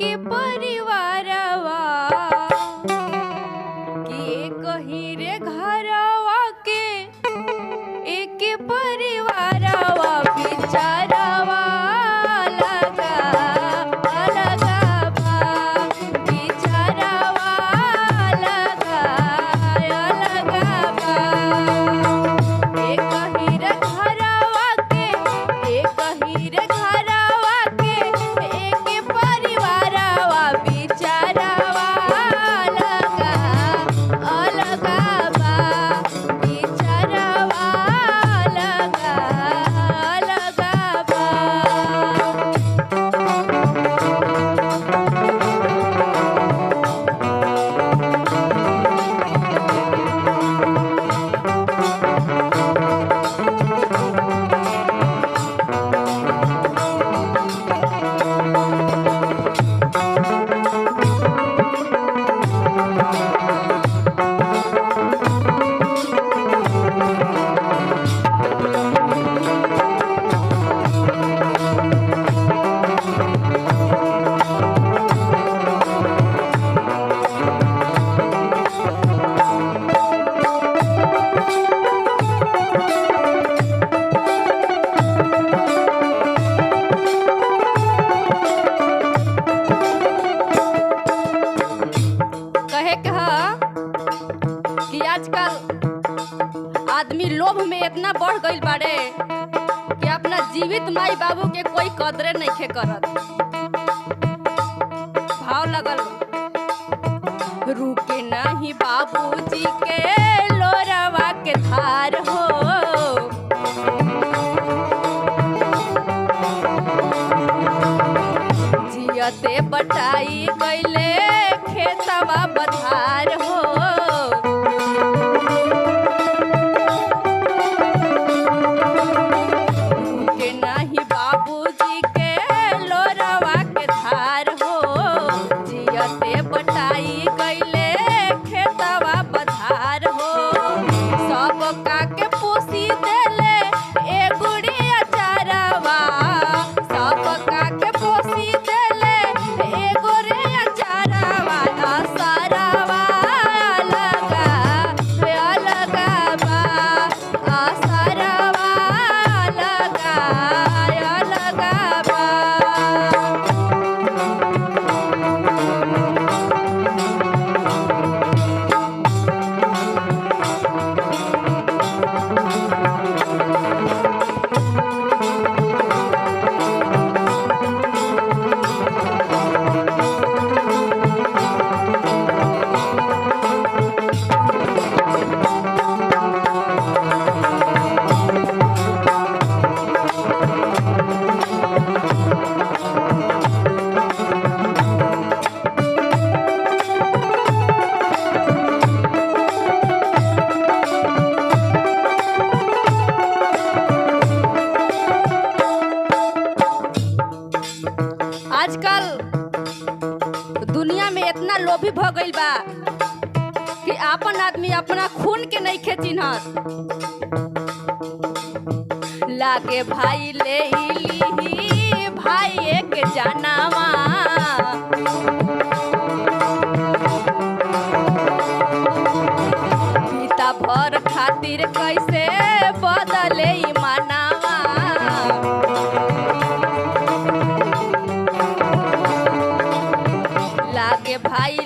के परिवारवा कि कहीं रे घरवा के एक परिवारवा बिचारवा लगा लगा बा बिचारवा लगा लगा बा एक ही रे घरवा के एक ही रे घरवा के एक परिवारवा बिचारवा लगा लगा बा बिचारवा लगा लगा बा। कहे कि आजकल आदमी लोभ में इतना बढ़ गईल बाड़े कि अपना जीवित माई बाबू के कोई कदरे नइखे करत। भाव लगल बा। रुके नहीं बाबूजी के लोरवा के धार हो जियते बटाई गईले खेतवा बधार हो के नहीं बाबूजी के लोरवा के धार हो जियते बटाई गईले खेतवा बधार हो सब काके पोसी देले ए गुड़िया चारवा सब काके पोसी देले ए गुड़िया चारवा आसारवा लगा लगा बा आसारवा लगा लगा बा। आजकल दुनिया में इतना लोभी भ गईल बा कि आपन आदमी अपना खून के नइखे चिन्हत। लागे भाई ले लीही भाई के जानवा पिता भर खातिर कैसे बदले ई मानवा लागे भाई